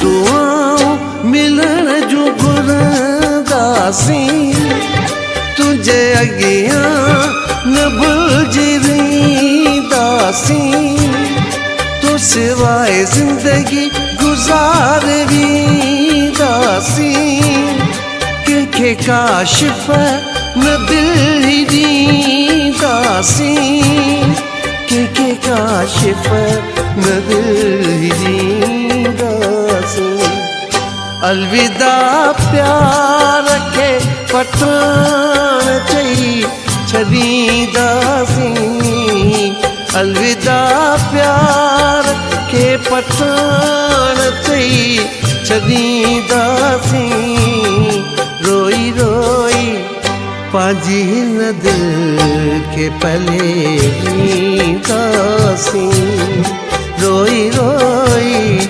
दुआऊं मिलण जूं घुरंदासीं, तुंहिंजे अॻियां न भुलिजी रहींदासीं। तो सिवाय ज़िंदगी गुज़ारे वींदासीं। कंहिंखे काशिफ़ न दिल ई ॾींदासीं, कंहिंखे काशिफ़ न दिल ई ॾींदासीं। अलविदा प्यार खे पठान चई छॾींदासीं, अलविदा प्यार खे पठान चई छॾींदासीं। रोई रोई पंहिंजी हिन दिलि खे पले ॾींदासीं, रोई रोई